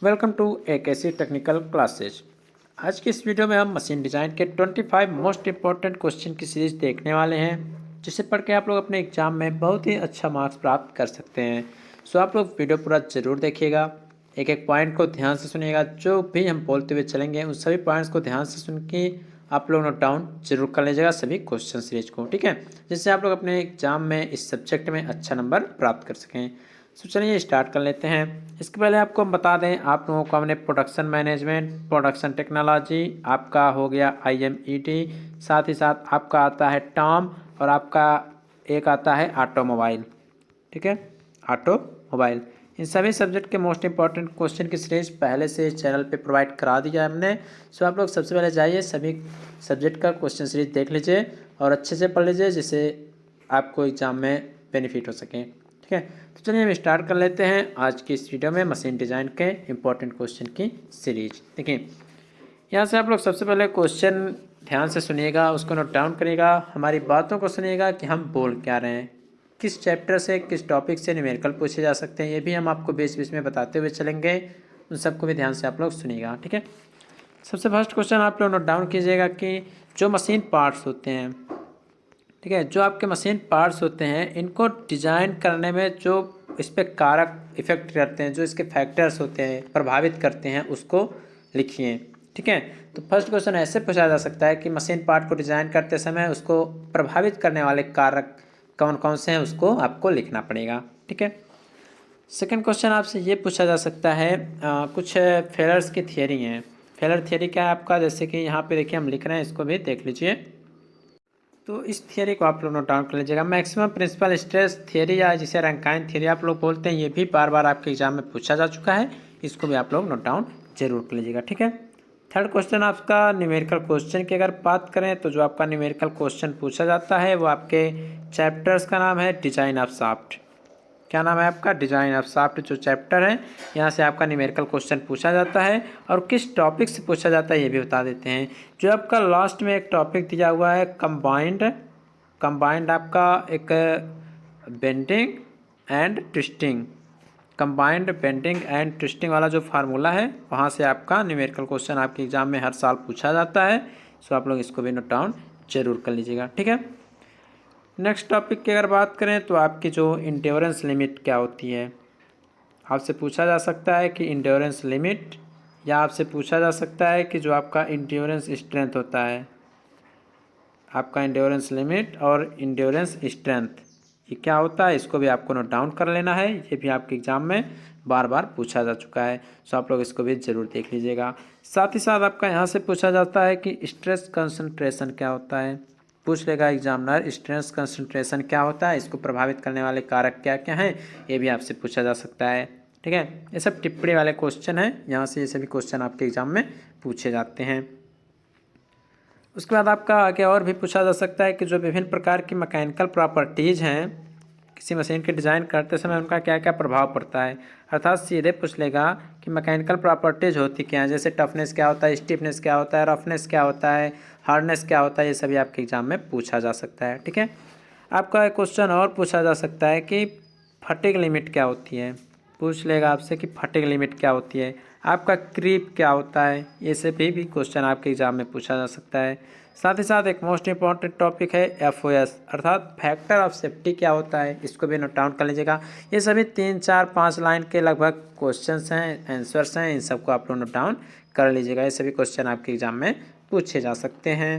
Welcome to एक ऐसी technical classes. आज की इस वीडियो में हम मशीन डिज़ाइन के 25 मोस्ट इंपॉर्टेंट क्वेश्चन की सीरीज देखने वाले हैं, जिसे पढ़ के आप लोग अपने एग्जाम में बहुत ही अच्छा मार्क्स प्राप्त कर सकते हैं। सो आप लोग वीडियो पूरा ज़रूर देखिएगा, एक एक पॉइंट को ध्यान से सुनिएगा। जो भी हम बोलते हुए चलेंगे उन सभी पॉइंट्स को ध्यान से सुन के आप लोग नोट डाउन जरूर कर लीजिएगा सभी क्वेश्चन सीरीज को, ठीक है, जिससे आप लोग अपने एग्जाम में इस सब्जेक्ट में अच्छा नंबर प्राप्त कर सकें। तो चलिए स्टार्ट कर लेते हैं। इसके पहले आपको हम बता दें, आप लोगों को हमने प्रोडक्शन मैनेजमेंट, प्रोडक्शन टेक्नोलॉजी आपका हो गया IMET, साथ ही साथ आपका आता है टॉम और आपका एक आता है ऑटोमोबाइल, ठीक है, ऑटोमोबाइल। इन सभी सब्जेक्ट के मोस्ट इंपॉर्टेंट क्वेश्चन की सीरीज पहले से चैनल पे प्रोवाइड करा दिया है हमने। सो आप लोग सबसे पहले जाइए सभी सब्जेक्ट का क्वेश्चन सीरीज देख लीजिए और अच्छे से पढ़ लीजिए, जिससे आपको एग्जाम में बेनिफिट हो सके, ठीक है। तो चलिए हम स्टार्ट कर लेते हैं आज की इस वीडियो में मशीन डिज़ाइन के इंपॉर्टेंट क्वेश्चन की सीरीज। देखिए यहाँ से आप लोग सबसे पहले क्वेश्चन ध्यान से सुनिएगा, उसको नोट डाउन करिएगा, हमारी बातों को सुनिएगा कि हम बोल क्या रहे हैं, किस चैप्टर से किस टॉपिक से न्यूमेरिकल पूछे जा सकते हैं, ये भी हम आपको बीच बीच में बताते हुए चलेंगे। उन सबको भी ध्यान से आप लोग सुनिएगा, ठीक है। सबसे फर्स्ट क्वेश्चन आप लोग नोट डाउन कीजिएगा कि जो मशीन पार्ट्स होते हैं, ठीक है, जो आपके मशीन पार्ट्स होते हैं, इनको डिज़ाइन करने में जो इस पर कारक इफेक्ट करते हैं, जो इसके फैक्टर्स होते हैं प्रभावित करते हैं, उसको लिखिए, ठीक है। तो फर्स्ट क्वेश्चन ऐसे पूछा जा सकता है कि मशीन पार्ट को डिज़ाइन करते समय उसको प्रभावित करने वाले कारक कौन कौन से हैं, उसको आपको लिखना पड़ेगा, ठीक है। सेकंड क्वेश्चन आपसे ये पूछा जा सकता है, कुछ फेलर्स की थियरी हैं। फेलर थियरी क्या है आपका, जैसे कि यहाँ पे देखिए हम लिख रहे हैं, इसको भी देख लीजिए। तो इस थियरी को आप लोग नोट डाउन कर लीजिएगा। मैक्सिमम प्रिंसिपल स्ट्रेस थियरी या जिसे रैंकाइन थियरी आप लोग बोलते हैं, ये भी बार बार आपके एग्जाम में पूछा जा चुका है, इसको भी आप लोग नोट डाउन जरूर कर लीजिएगा, ठीक है। थर्ड क्वेश्चन आपका न्यूमेरिकल क्वेश्चन की अगर बात करें तो जो आपका न्यूमेरिकल क्वेश्चन पूछा जाता है वो आपके चैप्टर्स का नाम है डिजाइन ऑफ शाफ्ट। क्या नाम है आपका, डिजाइन ऑफ शाफ्ट जो चैप्टर है, यहाँ से आपका न्यूमेरिकल क्वेश्चन पूछा जाता है और किस टॉपिक से पूछा जाता है ये भी बता देते हैं। जो आपका लास्ट में एक टॉपिक दिया हुआ है कंबाइंड आपका एक bending and twisting, combined bending and twisting वाला जो फार्मूला है, वहाँ से आपका न्यूमेरिकल क्वेश्चन आपके एग्जाम में हर साल पूछा जाता है। सो आप लोग इसको भी नोट डाउन जरूर कर लीजिएगा, ठीक है। नेक्स्ट टॉपिक की अगर बात करें तो आपकी जो इंड्योरेंस लिमिट क्या होती है, आपसे पूछा जा सकता है कि इंड्योरेंस लिमिट, या आपसे पूछा जा सकता है कि जो आपका इंड्योरेंस स्ट्रेंथ होता है, आपका इंड्योरेंस लिमिट और इंड्योरेंस स्ट्रेंथ ये क्या होता है, इसको भी आपको नोट डाउन कर लेना है। ये भी आपके एग्जाम में बार बार पूछा जा चुका है, सो आप लोग इसको भी ज़रूर देख लीजिएगा। साथ ही साथ आपका यहाँ से पूछा जाता है कि स्ट्रेस कंसंट्रेशन क्या होता है, पूछ लेगा एग्जामिनर स्ट्रेस कंसंट्रेशन क्या होता है, इसको प्रभावित करने वाले कारक क्या क्या हैं, ये भी आपसे पूछा जा सकता है, ठीक है। ये सब टिप्पणी वाले क्वेश्चन हैं, यहाँ से ये सभी क्वेश्चन आपके एग्जाम में पूछे जाते हैं। उसके बाद आपका आगे और भी पूछा जा सकता है कि जो विभिन्न प्रकार की मैकेनिकल प्रॉपर्टीज़ हैं, किसी मशीन के डिज़ाइन करते समय उनका क्या क्या प्रभाव पड़ता है। अर्थात सीधे पूछ लेगा कि मैकेनिकल प्रॉपर्टीज़ होती क्या है, जैसे टफनेस क्या होता है, स्टिफनेस क्या होता है, रफनेस क्या होता है, हार्डनेस क्या होता है, ये सभी आपके एग्जाम में पूछा जा सकता है, ठीक है। आपका एक क्वेश्चन और पूछा जा सकता है कि फटिग लिमिट क्या होती है, पूछ लेगा आपसे कि फटिग लिमिट क्या होती है, आपका क्रीप क्या होता है, ये से भी क्वेश्चन आपके एग्जाम में पूछा जा सकता है। साथ ही साथ एक मोस्ट इंपॉर्टेंट टॉपिक है FOS अर्थात फैक्टर ऑफ सेफ्टी क्या होता है, इसको भी नोट डाउन कर लीजिएगा। ये सभी 3 4 5 लाइन के लगभग क्वेश्चंस हैं, आंसर्स हैं, इन सबको आप लोग नोट डाउन कर लीजिएगा। ये सभी क्वेश्चन आपके एग्जाम में पूछे जा सकते हैं।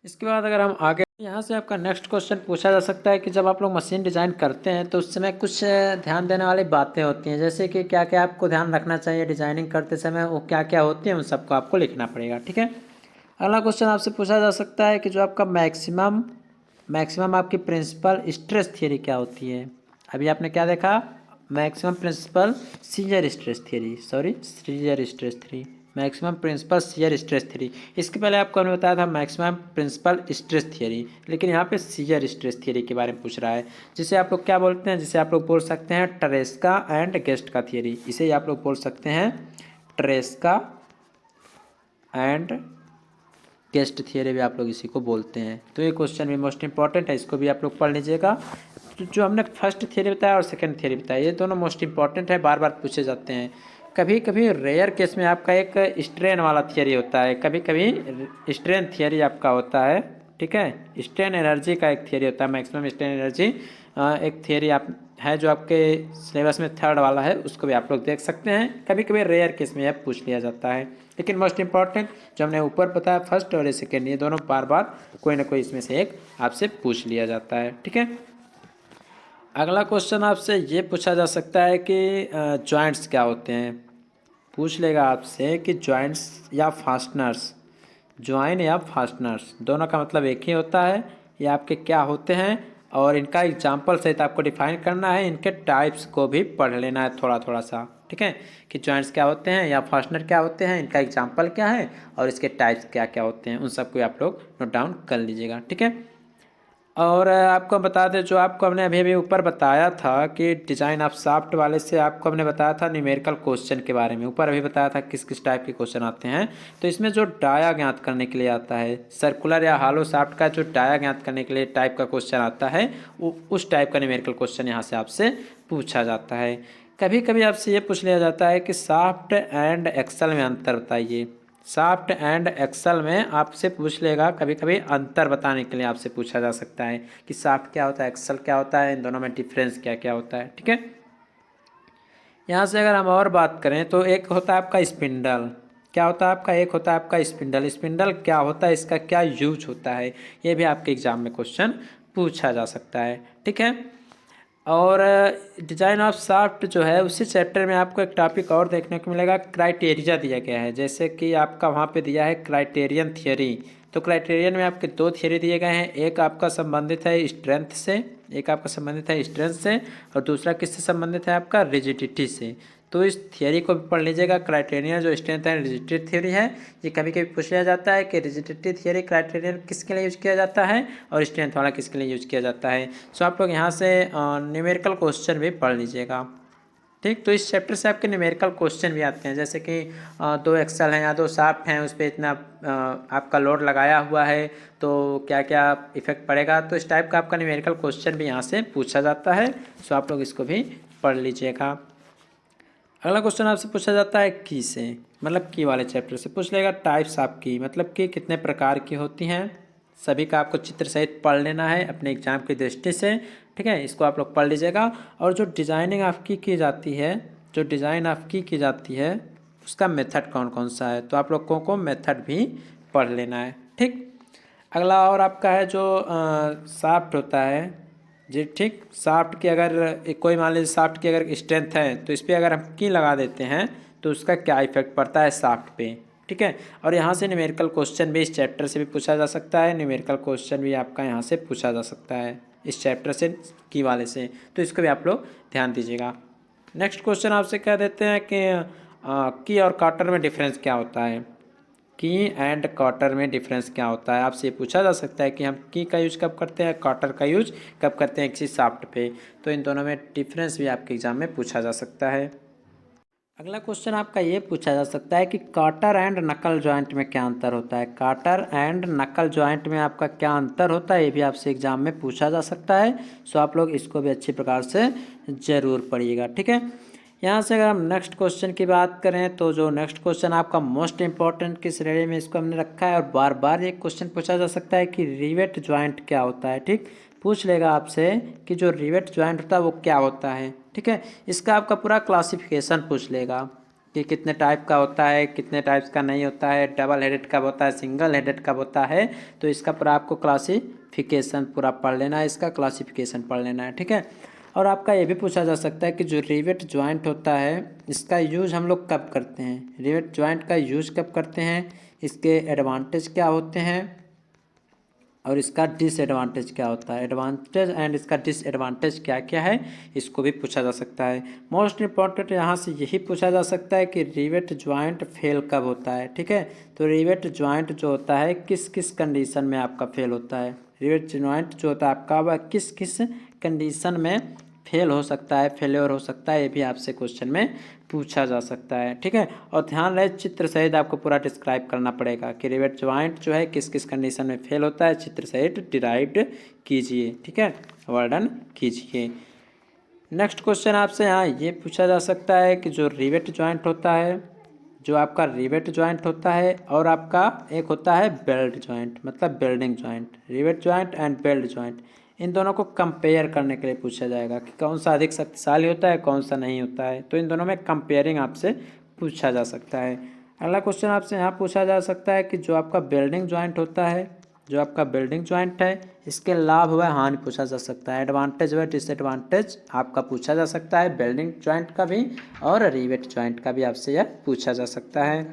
इसके बाद अगर हम आगे यहाँ से आपका नेक्स्ट क्वेश्चन पूछा जा सकता है कि जब आप लोग मशीन डिज़ाइन करते हैं तो उस समय कुछ ध्यान देने वाली बातें होती हैं, जैसे कि क्या क्या आपको ध्यान रखना चाहिए डिज़ाइनिंग करते समय, वो क्या क्या होती हैं, उन सबको आपको लिखना पड़ेगा, ठीक है। अगला क्वेश्चन आपसे पूछा जा सकता है कि जो आपका मैक्सिमम आपकी प्रिंसिपल स्ट्रेस थियरी क्या होती है। अभी आपने क्या देखा, maximum principal shear stress theory, maximum principal shear stress theory. इसके पहले आपको हमने बताया था मैक्सिमम प्रिंसिपल स्ट्रेस थ्योरी, लेकिन यहाँ पे सीजर स्ट्रेस थ्योरी के बारे में पूछ रहा है, जिसे आप लोग क्या बोलते हैं, जिसे आप लोग बोल सकते हैं ट्रेस्का एंड गेस्ट का थ्योरी। इसे ही आप लोग बोल सकते हैं ट्रेस्का एंड गेस्ट थियरी भी आप लोग इसी को बोलते हैं। तो ये क्वेश्चन भी मोस्ट इंपॉर्टेंट है, इसको भी आप लोग पढ़ लीजिएगा। तो जो हमने फर्स्ट थियरी बताया और सेकंड थियरी बताया, ये दोनों मोस्ट इंपॉर्टेंट है, बार बार पूछे जाते हैं। कभी कभी रेयर केस में आपका एक स्ट्रेन वाला थियरी होता है, कभी कभी स्ट्रेन थियरी आपका होता है, ठीक है। स्ट्रेन एनर्जी का एक थियरी होता है, मैक्सिमम स्ट्रेन एनर्जी एक थियरी आप है जो आपके सिलेबस में थर्ड वाला है, उसको भी आप लोग देख सकते हैं। कभी कभी रेयर केस में यह पूछ लिया जाता है, लेकिन मोस्ट इंपॉर्टेंट जो हमने ऊपर बताया फर्स्ट और सेकेंड, ये दोनों बार बार कोई ना कोई इसमें से एक आपसे पूछ लिया जाता है, ठीक है। अगला क्वेश्चन आपसे ये पूछा जा सकता है कि जॉइंट्स क्या होते हैं। पूछ लेगा आपसे कि जॉइंट्स या फास्टनर्स, ज्वाइन या फास्टनर्स दोनों का मतलब एक ही होता है, ये आपके क्या होते हैं और इनका एग्जाम्पल सहित आपको डिफाइन करना है, इनके टाइप्स को भी पढ़ लेना है थोड़ा थोड़ा सा, ठीक है। कि जॉइंट्स क्या होते हैं या फास्टनर क्या होते हैं, इनका एग्जाम्पल क्या है और इसके टाइप्स क्या क्या होते हैं, उन सबको आप लोग नोट डाउन कर लीजिएगा, ठीक है। और आपको बता दें जो आपको हमने अभी अभी ऊपर बताया था कि डिज़ाइन ऑफ शाफ्ट वाले से आपको हमने बताया था न्यूमेरिकल क्वेश्चन के बारे में, ऊपर अभी बताया था किस किस टाइप के क्वेश्चन आते हैं। तो इसमें जो डाया ज्ञात करने के लिए आता है, सर्कुलर या हालो शाफ्ट का जो डाया ज्ञात करने के लिए टाइप का क्वेश्चन आता है, वो उस टाइप का न्यूमेरिकल क्वेश्चन यहाँ से आपसे पूछा जाता है। कभी कभी आपसे ये पूछ लिया जाता है कि शाफ्ट एंड एक्सल में अंतर बताइए। शाफ्ट एंड एक्सल में आपसे पूछ लेगा, कभी कभी अंतर बताने के लिए आपसे पूछा जा सकता है कि शाफ्ट क्या होता है, एक्सल क्या होता है, इन दोनों में डिफरेंस क्या क्या होता है, ठीक है। यहाँ से अगर हम और बात करें तो एक होता है आपका स्पिंडल, क्या होता है आपका, एक होता है आपका स्पिंडल। स्पिंडल क्या होता है, इसका क्या यूज होता है, ये भी आपके एग्जाम में क्वेश्चन पूछा जा सकता है, ठीक है। और डिज़ाइन ऑफ शाफ्ट जो है उसी चैप्टर में आपको एक टॉपिक और देखने को मिलेगा, क्राइटेरिया दिया गया है। जैसे कि आपका वहाँ पे दिया है क्राइटेरियन थियरी, तो क्राइटेरियन में आपके दो थियरी दिए गए हैं, एक आपका संबंधित है स्ट्रेंथ से, एक आपका संबंधित है स्ट्रेंथ से, और दूसरा किससे संबंधित है आपका रिजिडिटी से। तो इस थियरी को भी पढ़ लीजिएगा। क्राइटेरियन जो स्ट्रेंथ एंड रिजिडिटी थ्योरी है, ये कभी कभी पूछ लिया जाता है कि रिजिडिटी थ्योरी क्राइटेरियन किसके लिए यूज किया जाता है और स्ट्रेंथ वाला किसके लिए यूज किया जाता है। सो आप लोग यहाँ से न्यूमेरिकल क्वेश्चन भी पढ़ लीजिएगा, ठीक। तो इस चैप्टर से आपके न्यूमेरिकल क्वेश्चन भी आते हैं, जैसे कि दो एक्सल हैं या दो शाफ्ट हैं, उस पर इतना आपका लोड लगाया हुआ है तो क्या क्या इफेक्ट पड़ेगा, तो इस टाइप का आपका न्यूमेरिकल क्वेश्चन भी यहाँ से पूछा जाता है। सो आप लोग इसको भी पढ़ लीजिएगा। अगला क्वेश्चन आपसे पूछा जाता है की से, मतलब की वाले चैप्टर से पूछ लेगा टाइप्स ऑफ की, मतलब कि कितने प्रकार की होती हैं। सभी का आपको चित्र सहित पढ़ लेना है अपने एग्जाम की दृष्टि से, ठीक है। इसको आप लोग पढ़ लीजिएगा। और जो डिज़ाइनिंग ऑफ की जाती है, जो डिज़ाइन ऑफ की जाती है, उसका मेथड कौन कौन सा है, तो आप लोग को मेथड भी पढ़ लेना है, ठीक। अगला और आपका है जो शाफ्ट होता है जी, ठीक। शाफ्ट की अगर कोई मान लीजिए शाफ्ट की अगर स्ट्रेंथ है तो इस पर अगर हम की लगा देते हैं तो उसका क्या इफेक्ट पड़ता है शाफ्ट पे, ठीक है। और यहाँ से न्यूमेरिकल क्वेश्चन भी इस चैप्टर से भी पूछा जा सकता है, न्यूमेरिकल क्वेश्चन भी आपका यहाँ से पूछा जा सकता है इस चैप्टर से, की वाले से, तो इसको भी आप लोग ध्यान दीजिएगा। नेक्स्ट क्वेश्चन आपसे कह देते हैं कि की और काटर में डिफरेंस क्या होता है। की एंड कॉटर में डिफरेंस क्या होता है, आपसे पूछा जा सकता है कि हम की का यूज कब करते हैं, कॉटर का यूज कब करते हैं किसी शाफ्ट पे, तो इन दोनों में डिफरेंस भी आपके एग्जाम में पूछा जा सकता है। अगला क्वेश्चन आपका ये पूछा जा सकता है कि कॉटर एंड नकल जॉइंट में क्या अंतर होता है। कॉटर एंड नकल जॉइंट में आपका क्या अंतर होता है, ये भी आपसे एग्जाम में पूछा जा सकता है। सो आप लोग इसको भी अच्छी प्रकार से ज़रूर पढ़िएगा, ठीक है। यहाँ से अगर हम नेक्स्ट क्वेश्चन की बात करें तो जो नेक्स्ट क्वेश्चन आपका मोस्ट इंपॉर्टेंट की श्रेणी में इसको हमने रखा है, और बार बार ये क्वेश्चन पूछा जा सकता है कि रिवेट जॉइंट क्या होता है, ठीक। पूछ लेगा आपसे कि जो रिवेट जॉइंट होता है वो क्या होता है, ठीक है। इसका आपका पूरा क्लासिफिकेशन पूछ लेगा कि कितने टाइप का होता है, कितने टाइप्स का नहीं होता है, डबल हेडेड कब होता है, सिंगल हेडेड कब होता है, तो इसका पूरा आपको क्लासिफिकेशन पूरा पढ़ लेना है, इसका क्लासिफिकेशन पढ़ लेना है, ठीक है। और आपका ये भी पूछा जा सकता है कि जो रिवेट जॉइंट होता है इसका यूज हम लोग कब करते हैं, रिवेट जॉइंट का यूज कब करते हैं, इसके एडवांटेज क्या होते हैं और इसका डिसएडवांटेज क्या होता है, एडवांटेज एंड इसका डिसएडवांटेज क्या क्या है, इसको भी पूछा जा सकता है। मोस्ट इंपॉर्टेंट यहाँ से यही पूछा जा सकता है कि रिवेट जॉइंट फेल कब होता है, ठीक है। तो रिवेट जॉइंट जो होता है किस किस कंडीशन में आपका फेल होता है, रिवेट जॉइंट जो होता है आपका वह किस किस कंडीशन में फेल हो सकता है, फेलियर हो सकता है, ये भी आपसे क्वेश्चन में पूछा जा सकता है, ठीक है। और ध्यान रहे चित्र सहित आपको पूरा डिस्क्राइब करना पड़ेगा कि रिवेट जॉइंट जो है किस किस कंडीशन में फेल होता है, चित्र सहित डिराइव्ड कीजिए, ठीक है, वर्णन कीजिए। नेक्स्ट क्वेश्चन आपसे यहाँ ये पूछा जा सकता है कि जो रिवेट जॉइंट होता है, जो आपका रिवेट जॉइंट होता है और आपका एक होता है बेल्ट जॉइंट, मतलब welding joint, rivet joint and belt joint, इन दोनों को कंपेयर करने के लिए पूछा जाएगा कि कौन सा अधिक शक्तिशाली होता है, कौन सा नहीं होता है। तो इन दोनों में कंपेयरिंग आपसे पूछा जा सकता है। अगला क्वेश्चन आपसे यहाँ पूछा जा सकता है कि जो आपका बेल्डिंग जॉइंट होता है, जो आपका बिल्डिंग जॉइंट है, इसके लाभ व हानि पूछा जा सकता है, एडवांटेज व डिसएडवांटेज आपका पूछा जा सकता है, बिल्डिंग जॉइंट का भी और रिवेट जॉइंट का भी आपसे यह पूछा जा सकता है।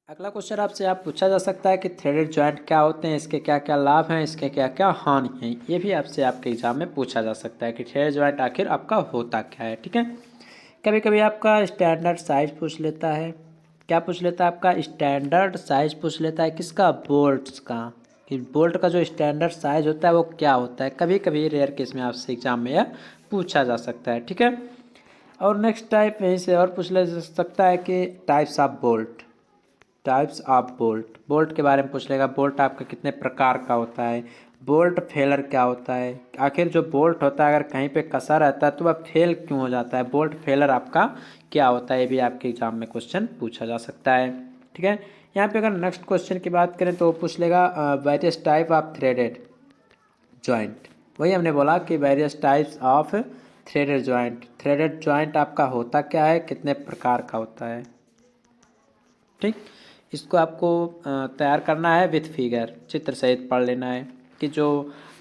अगला क्वेश्चन आपसे आप पूछा जा सकता है कि थ्रेडेड जॉइंट क्या होते हैं, इसके क्या क्या लाभ हैं, इसके क्या क्या हानि हैं। ये भी आपसे आपके एग्जाम में पूछा जा सकता है कि थ्रेडेड जॉइंट आखिर आपका होता क्या है। ठीक है, कभी कभी आपका स्टैंडर्ड साइज पूछ लेता है, क्या पूछ लेता है, आपका स्टैंडर्ड साइज पूछ लेता है, किसका, बोल्ट्स का, कि बोल्ट का जो स्टैंडर्ड साइज होता है वो क्या होता है। कभी कभी रेयर केस में आपसे एग्जाम में यह पूछा जा सकता है। ठीक है, और नेक्स्ट टाइप यहीं से और पूछ ले सकता है कि types of bolt, types of bolt, bolt के बारे में पूछ लेगा, बोल्ट आपका कितने प्रकार का होता है, बोल्ट फेलर क्या होता है, आखिर जो बोल्ट होता है अगर कहीं पे कसा रहता है तो वह फेल क्यों हो जाता है, बोल्ट फेलर आपका क्या होता है, ये भी आपके एग्जाम में क्वेश्चन पूछा जा सकता है। ठीक है, यहाँ पे अगर नेक्स्ट क्वेश्चन की बात करें तो पूछ लेगा various type of threaded joint, वही हमने बोला कि various types of threaded joint, threaded joint आपका होता क्या है, कितने प्रकार का होता है। ठीक, इसको आपको तैयार करना है विथ फिगर, चित्र सहित पढ़ लेना है कि जो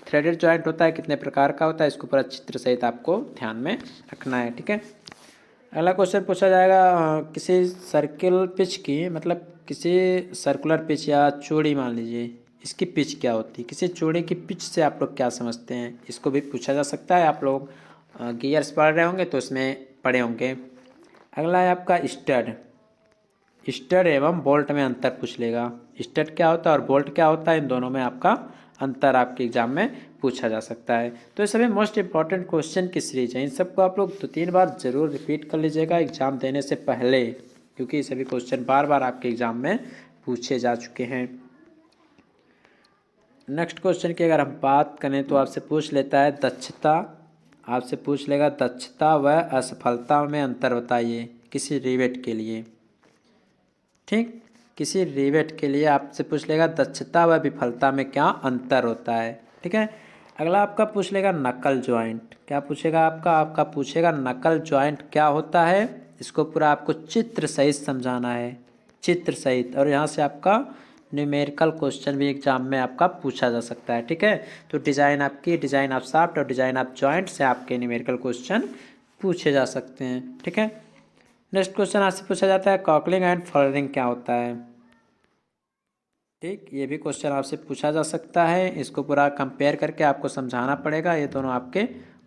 थ्रेडेड जॉइंट होता है कितने प्रकार का होता है, इसको पूरा चित्र सहित आपको ध्यान में रखना है। ठीक है, अगला क्वेश्चन पूछा जाएगा किसी सर्किल पिच की, मतलब किसी सर्कुलर पिच या चौड़ी मान लीजिए, इसकी पिच क्या होती है, किसी चौड़ी की पिच से आप लोग क्या समझते हैं, इसको भी पूछा जा सकता है। आप लोग गियर्स पढ़ रहे होंगे तो उसमें पढ़े होंगे। अगला है आपका स्टड, स्टड एवं बोल्ट में अंतर पूछ लेगा, स्टड क्या होता है और बोल्ट क्या होता है, इन दोनों में आपका अंतर आपके एग्जाम में पूछा जा सकता है। तो ये सभी मोस्ट इंपॉर्टेंट क्वेश्चन की सीरीज है, इन सबको आप लोग 2-3 बार जरूर रिपीट कर लीजिएगा एग्जाम देने से पहले, क्योंकि ये सभी क्वेश्चन बार बार आपके एग्जाम में पूछे जा चुके हैं। नेक्स्ट क्वेश्चन की अगर हम बात करें तो आपसे पूछ लेता है दक्षता, आपसे पूछ लेगा दक्षता व असफलता में अंतर बताइए किसी रिवेट के लिए। ठीक, किसी रिवेट के लिए आपसे पूछ लेगा दक्षता व विफलता में क्या अंतर होता है। ठीक है, अगला आपका पूछ लेगा नकल जॉइंट, क्या पूछेगा आपका पूछेगा नकल जॉइंट क्या होता है, इसको पूरा आपको चित्र सहित समझाना है, चित्र सहित, और यहाँ से आपका न्यूमेरिकल क्वेश्चन भी एग्जाम में आपका पूछा जा सकता है। ठीक है, तो डिज़ाइन ऑफ शाफ्ट और डिज़ाइन ऑफ जॉइंट से आपके न्यूमेरिकल क्वेश्चन पूछे जा सकते हैं। ठीक है, नेक्स्ट क्वेश्चन आपसे पूछा जाता है कॉकलिंग एंड फर्निंग क्या होता है। ठीक, ये भी क्वेश्चन आपसे पूछा जा सकता है, इसको पूरा कंपेयर करके आपको समझाना पड़ेगा ये दोनों आपके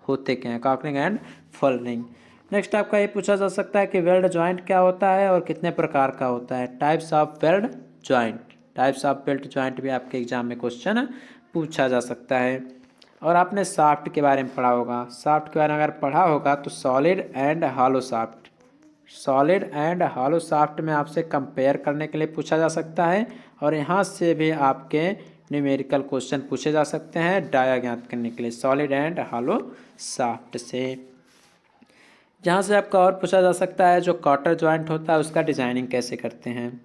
होते क्या हैं, कॉकलिंग एंड फर्निंग। नेक्स्ट आपका ये पूछा जा सकता है कि वेल्ड जॉइंट क्या होता है और कितने प्रकार का होता है, types of weld joint, types of belt joint भी आपके एग्जाम में क्वेश्चन पूछा जा सकता है। और आपने शाफ्ट के बारे में पढ़ा होगा, शाफ्ट के बारे में अगर पढ़ा होगा तो solid and hollow shaft, solid and hollow shaft में आपसे कंपेयर करने के लिए पूछा जा सकता है, और यहाँ से भी आपके न्यूमेरिकल क्वेश्चन पूछे जा सकते हैं डाया ज्ञात करने के लिए सॉलिड एंड हॉलो शाफ्ट से। जहाँ से आपका और पूछा जा सकता है जो कॉटर जॉइंट होता है उसका डिजाइनिंग कैसे करते हैं,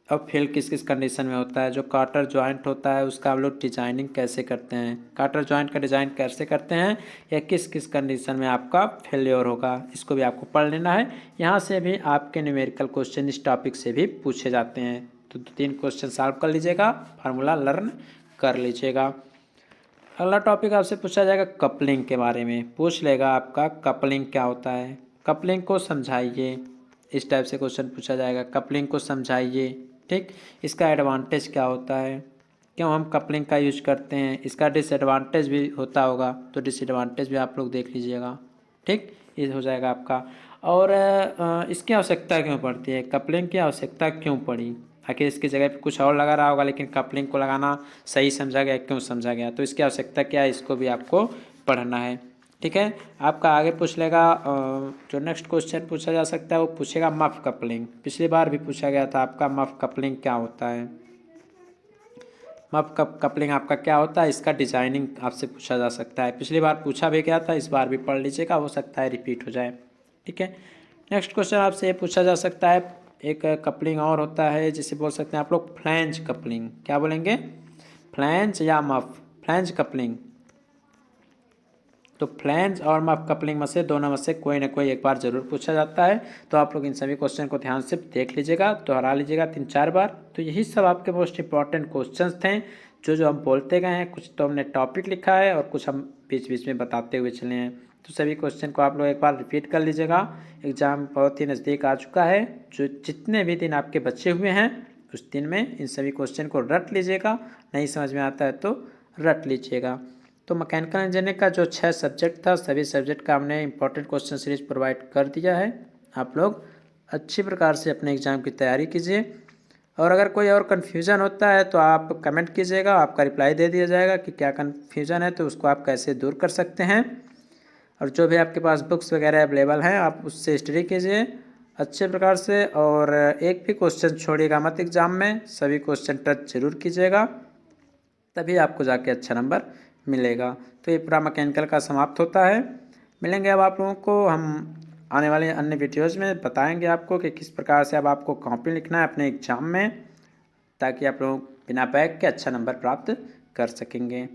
और फेल किस किस कंडीशन में होता है, जो काटर जॉइंट होता है उसका हम लोग डिजाइनिंग कैसे करते हैं, काटर जॉइंट का डिज़ाइन कैसे करते हैं, या किस किस कंडीशन में आपका फेलियर होगा, इसको भी आपको पढ़ लेना है। यहाँ से भी आपके न्यूमेरिकल क्वेश्चन इस टॉपिक से भी पूछे जाते हैं, तो 2-3 क्वेश्चन सॉल्व कर लीजिएगा, फार्मूला लर्न कर लीजिएगा। अगला टॉपिक आपसे पूछा जाएगा कपलिंग के बारे में, पूछ लेगा आपका कपलिंग क्या होता है, कपलिंग को समझाइए, इस टाइप से क्वेश्चन पूछा जाएगा, कपलिंग को समझाइए। ठीक, इसका एडवांटेज क्या होता है, क्यों हम कपलिंग का यूज करते हैं, इसका डिसएडवांटेज भी होता होगा तो डिसएडवांटेज भी आप लोग देख लीजिएगा। ठीक, ये हो जाएगा आपका। और इसकी आवश्यकता क्यों पड़ती है, कपलिंग की आवश्यकता क्यों पड़ी, आखिर इसकी जगह पे कुछ और लगा रहा होगा लेकिन कपलिंग को लगाना सही समझा गया, क्यों समझा गया, तो इसकी आवश्यकता क्या है, इसको भी आपको पढ़ना है। ठीक है, आपका आगे पूछ लेगा जो नेक्स्ट क्वेश्चन पूछा जा सकता है वो पूछेगा मफ कपलिंग, पिछली बार भी पूछा गया था आपका मफ कपलिंग क्या होता है। मफ कपलिंग आपका क्या होता है, इसका डिजाइनिंग आपसे पूछा जा सकता है। पिछली बार पूछा भी गया था, इस बार भी पढ़ लीजिएगा, हो सकता है रिपीट हो जाए। ठीक है, नेक्स्ट क्वेश्चन आपसे ये पूछा जा सकता है, एक कपलिंग और होता है जिसे बोल सकते हैं आप लोग फ्लैंज कपलिंग। क्या बोलेंगे, फ्लैंज या मफ, फ्लैंज कपलिंग। तो फ्लैंज और मफ कपलिंग में से दोनों में से कोई ना कोई एक बार जरूर पूछा जाता है। तो आप लोग इन सभी क्वेश्चन को ध्यान से देख लीजिएगा, दोहरा लीजिएगा 3-4 बार। तो यही सब आपके मोस्ट इंपॉर्टेंट क्वेश्चंस थे जो हम बोलते गए हैं। कुछ तो हमने टॉपिक लिखा है और कुछ हम बीच बीच में बताते हुए चले हैं। तो सभी क्वेश्चन को आप लोग एक बार रिपीट कर लीजिएगा। एग्ज़ाम बहुत ही नज़दीक आ चुका है, जो जितने भी दिन आपके बचे हुए हैं उस दिन में इन सभी क्वेश्चन को रट लीजिएगा। नहीं समझ में आता है तो रट लीजिएगा। तो मैकेनिकल इंजीनियरिंग का जो 6 सब्जेक्ट था, सभी सब्जेक्ट का हमने इंपॉर्टेंट क्वेश्चन सीरीज प्रोवाइड कर दिया है। आप लोग अच्छी प्रकार से अपने एग्ज़ाम की तैयारी कीजिए, और अगर कोई और कन्फ्यूज़न होता है तो आप कमेंट कीजिएगा, आपका रिप्लाई दे दिया जाएगा कि क्या कन्फ्यूज़न है, तो उसको आप कैसे दूर कर सकते हैं। और जो भी आपके पास बुक्स वगैरह अवेलेबल हैं आप उससे स्टडी कीजिए अच्छे प्रकार से, और एक भी क्वेश्चन छोड़िएगा मत एग्ज़ाम में, सभी क्वेश्चन टच जरूर कीजिएगा, तभी आपको जाके अच्छा नंबर मिलेगा। तो ये पूरा मैकेनिकल का समाप्त होता है। मिलेंगे अब आप लोगों को हम आने वाले अन्य वीडियोज़ में, बताएंगे आपको कि किस प्रकार से अब आपको कॉपी लिखना है अपने एग्ज़ाम में, ताकि आप लोग बिना बैग के अच्छा नंबर प्राप्त कर सकेंगे।